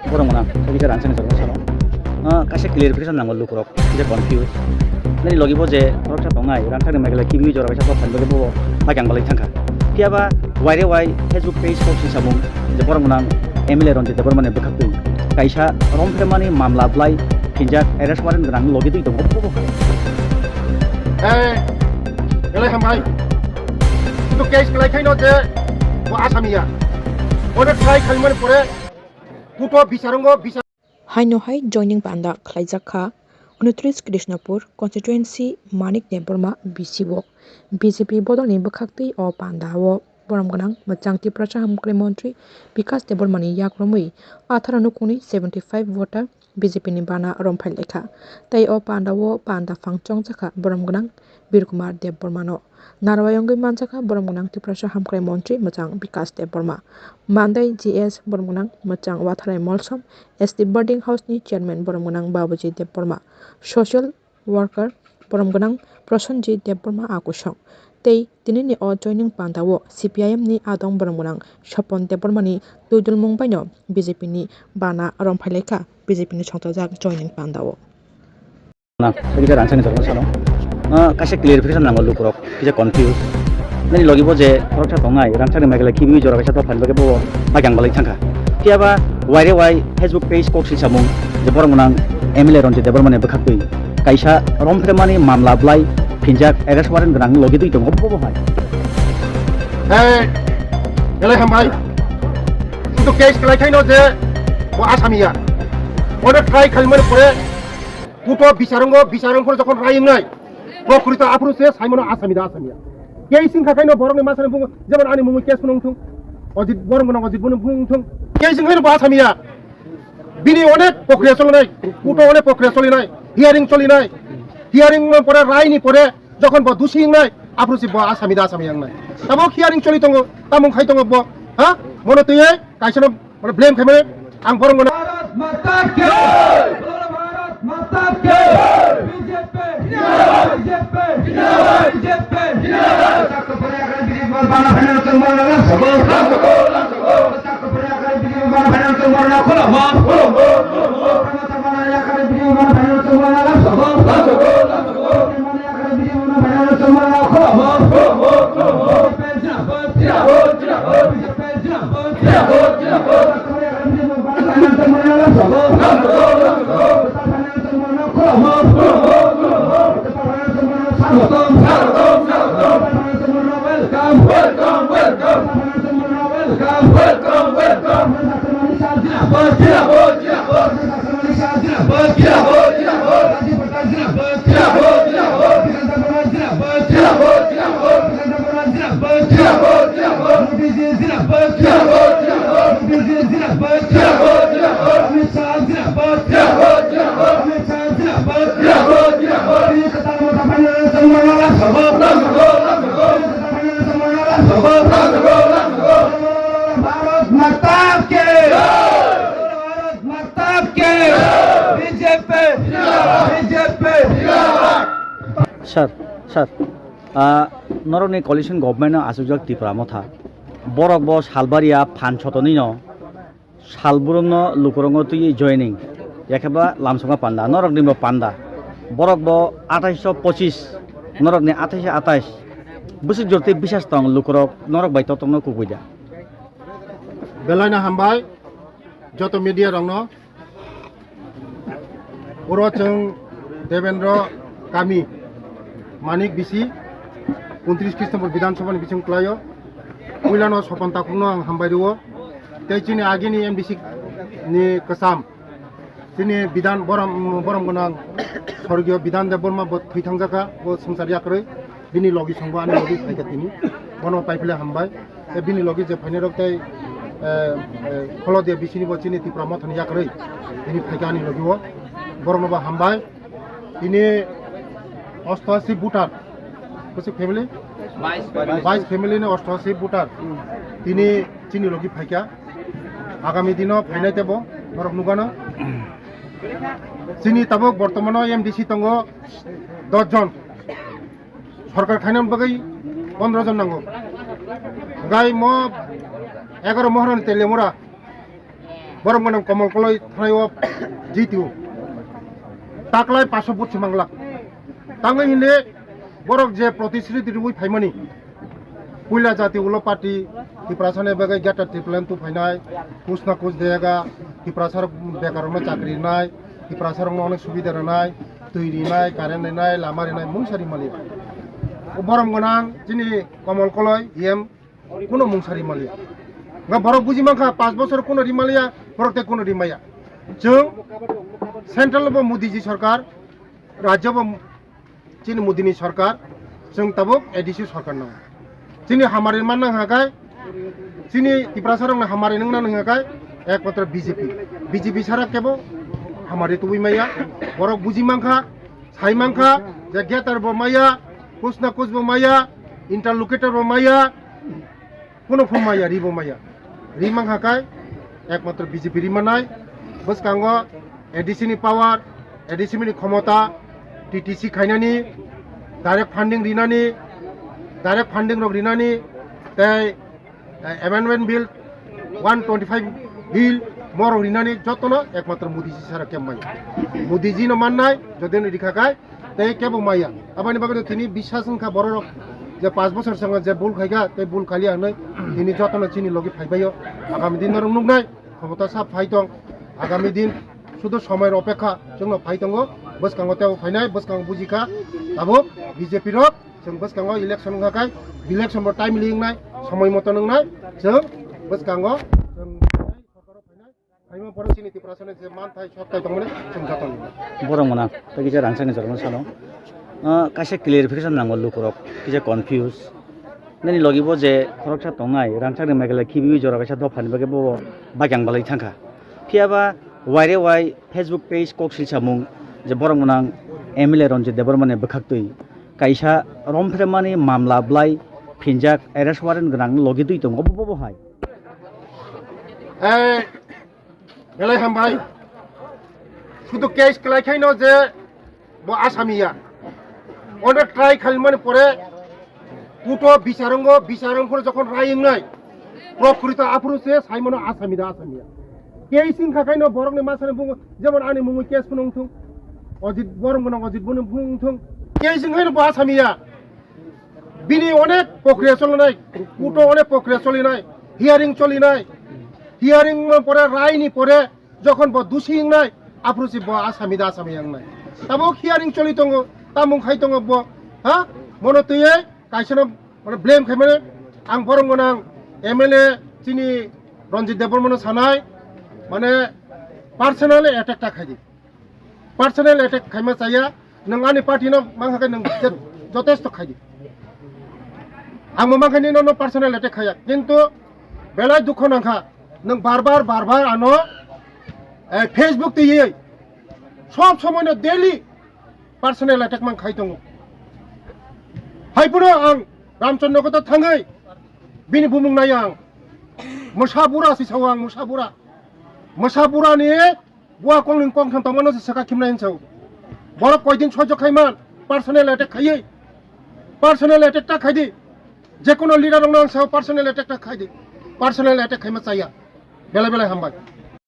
borong mana bisa rancang sarong sarong kasih clarification nang lu kurok je confuse nani logi bo je rokta tongai ranthang megala kibi jora bisa to phanbe bo bagang balai thangka kiaba waire wai facebook page ko si samung je borong mana MLA ron je borong mana bekaktu kaisa romfemani mamla blai kinjak arrest warrant rang logi tu dong bo Galai hambai itu case galai khaino je wa asamiya order try khalman pore kuto bisarongo bisa Haino hai joining panda khlaijakha 29 Krishnapur constituency Manik Deborma BC Wok BJP bodol ni bakhakti o panda wo boramganang machangti pracha hamkre mantri Vikas Debormani yakromui 18 kuni 75 voter BJP ni bana romphai lekha tai o panda wo panda phangchong chakha boramganang Birkumar Debormano Narwayongui manchakha boramganang tiprasha hamkre mantri machang Vikas Deborma Mandai GS boramganang machang watharai molsom ST boarding house ni chairman boramganang Babuji Deborma social worker boramganang Prosenji Deborma akusong tei tinini o joining pandawo CPIM ni adong boramganang Shapon Debormani tudul mungbaino BJP ni bana romphalaika BJP ni chongtojak joining pandawo na bisa rancang sarong sarong kasih clarification nang lu kurok bisa confuse nani logi bo je rokta tongai ranthang megala kibi jora bisa to phanbe bo bagang balai thangka kiaba waire wai facebook page ko si samung je borong mana MLA ron je borong mana bekaktu kaisa romfemani mamla blai kinjak arrest warrant rang logi tu dong bo hai galai hambai itu case galai khaino je wa asamiya order try khalman pore kuto bisarong pore jokon raim nai প্রকৃত আপনি সে Simon আসামিদা আসামিয়া casing খাইনো বরং মাসানে বুং যেমন আনি Mumu case বুং Thuong Ajit বরং না Ajit বুং Thuong casing খাইনো আসামিয়া বিনি অনেক প্রক্রিয়া চলে নাই কুটো অনেক প্রক্রিয়া চলে নাই হিয়ারিং পরে রায়নি পরে যখন ব দোষী নাই আপনি সে আসামিদা আসামিয়া নাই তাবো হিয়ারিং চলি তঙ্গ তামুং খাই তঙ্গ ব হ্যাঁ মনে তুই কাইছন মানে ব্লেম খাইমে আং বরং না মাতা কে মাতা কে BJP Bana financial marna sabo takko pare akare video bana financial marna kholo ma pramata bana akare video bana financial marna sabo bana akare video bana financial marna kholo ma Sir, noroni coalition government asujak tipra motha borok bo salbaria phan chotoni no salburung no lukurong tui joining yakaba lamsonga panda norok nimbo panda borok bo 2825 norok ni 2828 busuk jorte bisas tong lukurok norok bai totong no kubuja বেলাইনা হামবাই যত media রংনো oro जों देवेंद्र कामी मानिक बिसि 29 Christmas विधानसभा बिथिं क्लायो उइलानो सपन ताकुनो आं हामबायदो तेचिनि आगिनि एमबिसि नि कसाम दिनै बिधान बरम गोनां स्वर्गीय बिधान देबरमा थैथांजाका बो संसार याखरै बिनि लगी संबो आनि लगी फायखातिनि बनो पाइफले हामबाय ए बिनि लगी जे फाइने रक्ताय खलदे बिसिनि बचिनि तिप्रा मथनि याखरै बिनि फायखानि लगिवो बरमबा हामबाय दिनै 88 बुटार कसे फैमिली 22 फैमिली ने 88 बुटार दिनै चिनि लगी फायखा आगामी दिनाव फाइनाय देबो बरम नुगानो चिनी तब बर्तमान एमडिसी दंग 10 जन सरकार खाइनाम बगै 15 जन नांगौ गाय म 11 महरन तेलेमुरा বরং গনাং কমল কলই থানায় জিটিউ তাকলাই 500 বুথ সিমাংলা তাঙ্গै হিলে বরক যে প্রতিশ্রুতি রুই ফাইমানি পুইলা জাতি উলো পার্টি টিপ্রাসানে বেগে গেটার টিপ্লেন তু ফাইনাय কুসনা কুস দেगा টিপ্রাসাर বেকারনো চাকরি নাই টিপ্রাসার অনেক সুবিধা নাই তৈরি নাই কারেন্ট নাই লামা নাই মুংসারি মালি বরং গনাং যিনি কমল কলই ইএম কোনো মুংসারি মালি nga borok buji mangkha 5 বছর কোনো রিমালিয়া বরকতে কোনো রিমাইয়া जों सेंट्रल बो मोदी जी सरकार राज्य बो चीन मोदी नि सरकार जों तबो एडीसी सरकार नांग चीनी हमारे मान हागाय चीनी तिप्रासारं हमारे नंग ना हागाय एकमात्र बीजेपी सारा केबो हमारे तुबी माया borok buji mangkha sai mangkha जे गेटार बो माया कुछ ना कुछ बो माया इंटरलोकेटर बो माया কোনো ফোন মাইয়া রিবো মাইয়া রিমাং হাকায় একমাত্র বিজেপি রিমানাই বস কাঙ্গ এডিসি नि পাওয়ার এডিসি नि ক্ষমতা টিটিসি খাইনানি ডাইরেক্ট ফান্ডিং রক রিনানি তাই অ্যামেন্ডমেন্ট বিল 125 বিল মর রিনানি যতন একমাত্র মোদিজি সারা কেমাই মোদিজি ন মাননাই যদি রিখাকায় তাই কেবো মাইয়া আবানি বাগে তিনি বিশ্বাস সংখ্যা বড় যে 5 বছর সঙ্গে যে বুল খাইগা তে বুল খালি আনৈ তিনি যতন চিনি লগি ফাইবাইও আগামী দিন রং নাই ক্ষমতা সাপ ফাইতং আগামী দিন শুধু সময়ের অপেক্ষা जोंनो ফাইতঙ্গ বসকাঙ্গতেও ফাইনাই বসকাঙ্গ বুজিকা তাবো বিজেপি রক जों বসকাঙ্গ ইলেকশন গাকাই ইলেকশন বর টাইম লিংনাই সময় মতো নংনাই जों বসকাঙ্গ जों সরকার ফাইনাই ফাইমো বড় চিনি টিপ্রাসনে যে মান থাই সবটাই দংনে जों যতন borong mana tagija rangsani jorong sano kaisa clarification nango lukurok kija confuse nani logibo je khoroksa tongai rangsani megala khibi jora kaisa do phani bage bo bagyang balai thangka phiaba waire wai facebook page koksil samung je borong manang MLA Ranjit Debarmane bakhaktui kaisa romfremani mamla blai phinjak arrest warrant grang logi dui tongo bo hai বেলাই হামবাই শুধু case ক্লাইখাইনো যে বো আসামিয়া অনেক try খালমান পরে কুটো বিচারঙ্গ যখন ring নাই প্রকৃত আফরুসে সাইমনো আসামিয়া casing খাকাইনো বরংনি মাসানে বুঙো যেমন আনি মুঙো কেস ফুনংথুং অজিত বরং গনা অজিত বনে ফুনংথুং কেসিং হাইনো বো আসামিয়া বিনি অনেক প্রক্রিয়া চলনাই কুটো অনেক প্রক্রিয়া চলিনাই হিয়ারিং চলিনাই হিয়ারিং পরে রাইনি পরে যখন ব দোষী নাই আফরুসি ব আসামিদা নাই তাবো হিয়ারিং চলিতঙ্গ তামুং খাইতঙ্গ ব হা মনে তুই কাইসনা মানে ব্লেম খাইমানে আং বরং গনাং MLA চিনি রঞ্জিত দেববর্মন সানাই মানে পার্সোনাল অ্যাটাকটা খাইদি পার্সোনাল অ্যাটাক খাইমা চাইয়া নং আনি পার্টি ন মাংখাকে নং যথেষ্ট খাইদি আং মাংখানি ন পার্সোনাল অ্যাটাক খাইয়া কিন্তু বেলায় দুঃখ নাখা নং বারবার আনো ফেসবুক দিয়ে সব সময় ডেইলি পার্সোনাল অ্যাটাক মান খাইতং হাইপুনো আং রামচন্দ্র কত থাঙ্গै বিনি বুমুং নাই আং মোসাবুরা সিসাও আং মোসাবুরা নি বুয়া কংলিং কং থাম তামানো সাকা খিমনাই হিনসাও বড় কয়দিন সহ্য খাইমান পার্সোনাল অ্যাটাক খাইयै পার্সোনাল অ্যাটাকটা খাইদি যে কোনো লিডার রং সাও পার্সোনাল অ্যাটাকটা খাইদি পার্সোনাল অ্যাটাক খাইমা চাইয়া বেলা হামবাই